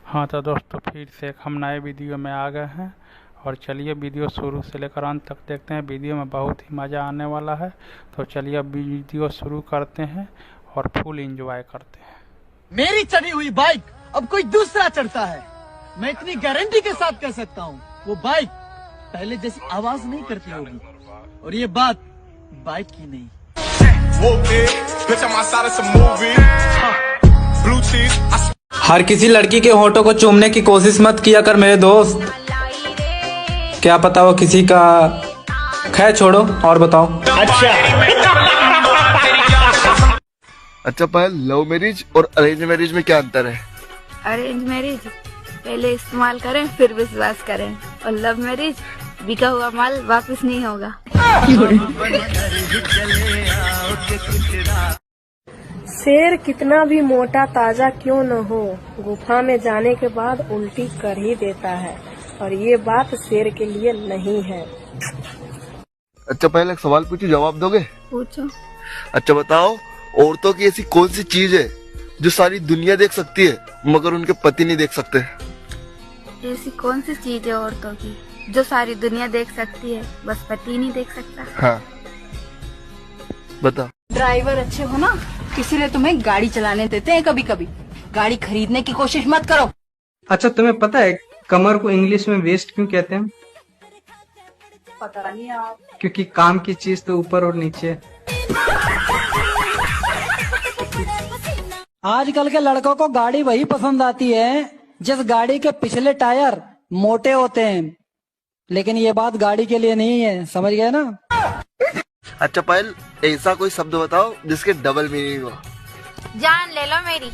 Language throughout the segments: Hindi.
हाँ तो दोस्तों, फिर से एक हम नए वीडियो में आ गए हैं और चलिए वीडियो शुरू से लेकर अंत तक देखते हैं। वीडियो में बहुत ही मज़ा आने वाला है, तो चलिए अब वीडियो शुरू करते हैं और फुल एंजॉय करते हैं। मेरी चढ़ी हुई बाइक अब कोई दूसरा चढ़ता है, मैं इतनी गारंटी के साथ कह सकता हूँ वो बाइक पहले जैसी आवाज नहीं करती होगी, और ये बात बाइक की नहीं। हर किसी लड़की के होठों को चूमने की कोशिश मत किया कर मेरे दोस्त, क्या पता वो किसी का। खैर छोड़ो और बताओ। अच्छा पायल, लव मैरिज और अरेंज मैरिज में क्या अंतर है? अरेंज मैरिज पहले इस्तेमाल करें फिर विश्वास करें, और लव मैरिज बिका हुआ माल वापस नहीं होगा। शेर कितना भी मोटा ताजा क्यों न हो, गुफा में जाने के बाद उल्टी कर ही देता है, और ये बात शेर के लिए नहीं है। अच्छा पायल, एक सवाल पूछूं, जवाब दोगे? पूछो। अच्छा बताओ, औरतों की ऐसी कौन सी चीज है जो सारी दुनिया देख सकती है मगर उनके पति नहीं देख सकते? ऐसी कौन सी चीज है औरतों की जो सारी दुनिया देख सकती है, बस पति नहीं देख सकता? हाँ बता। ड्राइवर अच्छे हो ना, इसीलिए तुम्हें गाड़ी चलाने देते हैं। कभी कभी गाड़ी खरीदने की कोशिश मत करो। अच्छा तुम्हें पता है कमर को इंग्लिश में वेस्ट क्यों कहते हैं? पता नहीं आप। क्योंकि काम की चीज तो ऊपर और नीचे है। आजकल के लड़कों को गाड़ी वही पसंद आती है जिस गाड़ी के पिछले टायर मोटे होते हैं, लेकिन ये बात गाड़ी के लिए नहीं है, समझ गए ना? अच्छा पायल, ऐसा कोई शब्द बताओ जिसके डबल मीनिंग हो। जान ले लो मेरी,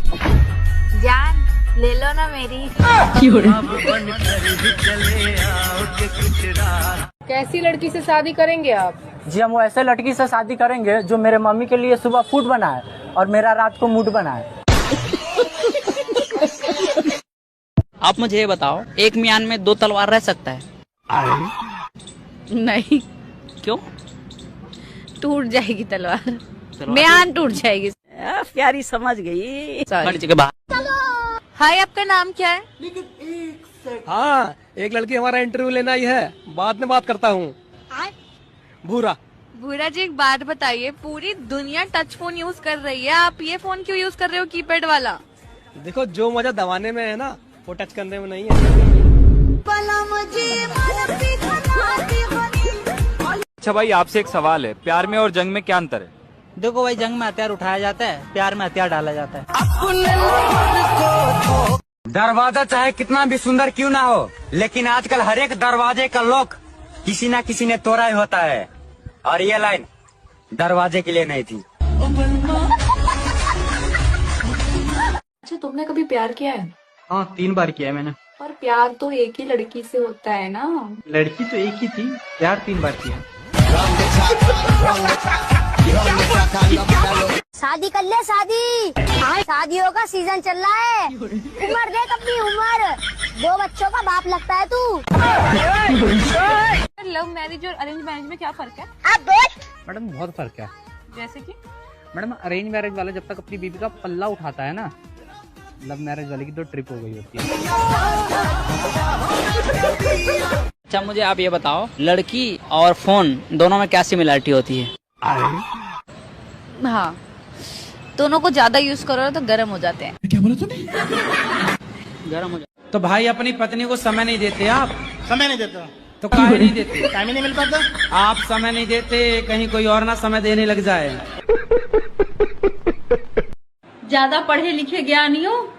जान ले लो ना मेरी। कैसी लड़की से शादी करेंगे आप? जी हम वो ऐसे लड़की से शादी करेंगे जो मेरे मम्मी के लिए सुबह फूड बनाए और मेरा रात को मूड बनाए। आप मुझे ये बताओ, एक म्यान में दो तलवार रह सकता है? नहीं, क्यों? टूट जाएगी तलवार, म्यान टूट जाएगी। प्यारी समझ गई। हाय, आपका नाम क्या है? हाँ, एक लड़की हमारा इंटरव्यू लेना ही है, बाद में बात करता हूँ। भूरा। भूरा जी, एक बात बताइए, पूरी दुनिया टच फोन यूज कर रही है, आप ये फोन क्यों यूज कर रहे हो, कीपैड वाला? देखो, जो मजा दबाने में है ना, वो टच करने में नहीं है। अच्छा भाई, आपसे एक सवाल है, प्यार में और जंग में क्या अंतर है? देखो भाई, जंग में हथियार उठाया जाता है, प्यार में हथियार डाला जाता है। दरवाजा चाहे कितना भी सुंदर क्यों ना हो, लेकिन आजकल हर एक दरवाजे का लॉक किसी ना किसी ने तोड़ा ही होता है, और ये लाइन दरवाजे के लिए नहीं थी। अच्छा, तुमने कभी प्यार किया है? हाँ 3 बार किया है मैंने। पर प्यार तो एक ही लड़की से होता है ना? लड़की तो एक ही थी, प्यार 3 बार किया। शादी कर ले, शादी। शादियों का सीजन चल रहा है, उम्र देख अपनी उम्र, 2 बच्चों का बाप लगता है तू। लव मैरिज और अरेंज मैरिज में क्या फर्क है? मैडम बहुत फर्क है। जैसे कि? मैडम अरेंज मैरिज वाला जब तक अपनी बीवी का पल्ला उठाता है ना, लव मैरिज वाले की तो ट्रिप हो गई होती है। अच्छा मुझे आप ये बताओ, लड़की और फोन दोनों में क्या सिमिलरिटी होती है? हाँ, दोनों को ज्यादा यूज करो तो गर्म हो जाते हैं। क्या बोला तूने? गर्म हो जाते। तो भाई अपनी पत्नी को समय नहीं देते आप? समय नहीं देता तो काहे नहीं देते? टाइम ही नहीं मिल पाता। आप समय नहीं देते, कहीं कोई और ना समय देने लग जाए। ज्यादा पढ़े लिखे ज्ञानी हो,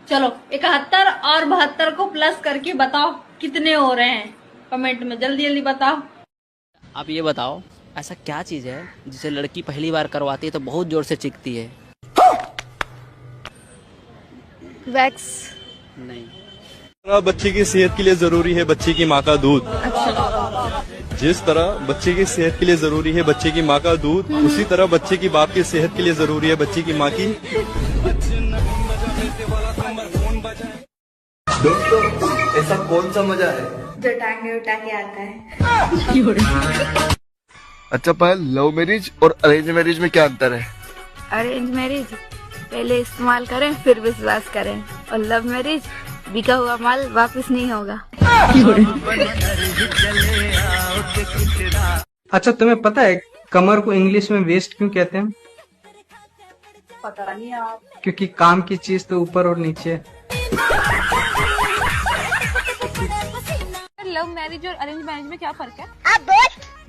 चलो 71 और 72 को प्लस करके बताओ कितने हो रहे हैं, कमेंट में जल्दी जल्दी बताओ। आप ये बताओ, ऐसा क्या चीज है जिसे लड़की पहली बार करवाती है तो बहुत जोर से चीखती है? वैक्स। नहीं। बच्चे की सेहत के लिए जरूरी है बच्चे की माँ का दूध। जिस तरह बच्चे की सेहत के लिए जरूरी है बच्चे की माँ का दूध, उसी तरह बच्चे की बाप की सेहत के लिए जरूरी है बच्चे की माँ की। दोस्तों, ऐसा कौन सा मजा है जो टांगे उठा के आता है? अच्छा पायल, लव मैरिज और अरेंज मैरिज में क्या अंतर है? अरेंज मैरिज पहले इस्तेमाल करें फिर विश्वास करें, और लव मैरिज बिका हुआ माल वापस नहीं होगा। अच्छा तुम्हें पता है कमर को इंग्लिश में वेस्ट क्यों कहते हैं? पता नहीं आप। क्योंकि काम की चीज तो ऊपर और नीचे है। लव मैरिज और अरेंज मैरिज में क्या फर्क है?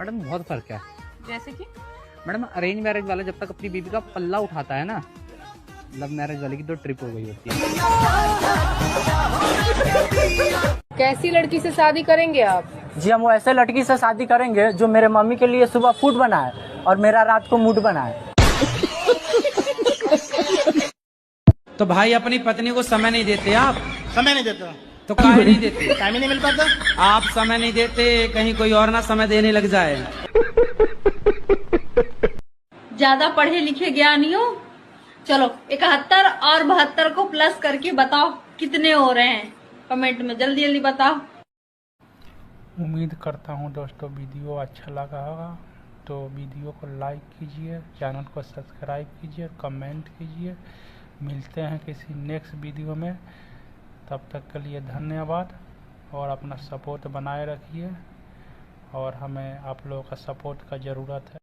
मैडम बहुत फर्क है। जैसे कि मैडम अरेंज मैरिज वाला जब तक अपनी बीवी का पल्ला उठाता है ना, लव मैरिज वाले की तो ट्रिप हो गई होती है। कैसी लड़की से शादी करेंगे आप? जी हम वो ऐसे लड़की से शादी करेंगे जो मेरे मम्मी के लिए सुबह फूड बनाए और मेरा रात को मूड बनाए। तो भाई अपनी पत्नी को समय नहीं देते आप? समय नहीं देता तो काहे नहीं देते? टाइम ही नहीं मिल पाता। आप समय नहीं देते, कहीं कोई और ना समय देने लग जाए। ज्यादा पढ़े लिखे ज्ञानी हो? चलो 71 और 72 को प्लस करके बताओ कितने हो रहे हैं। कमेंट में जल्दी जल्दी बताओ। उम्मीद करता हूँ दोस्तों वीडियो अच्छा लगा होगा, तो वीडियो को लाइक कीजिए, चैनल को सब्सक्राइब कीजिए, कमेंट कीजिए। मिलते हैं किसी नेक्स्ट वीडियो में, तब तक के लिए धन्यवाद और अपना सपोर्ट बनाए रखिए और हमें आप लोगों का सपोर्ट का ज़रूरत है।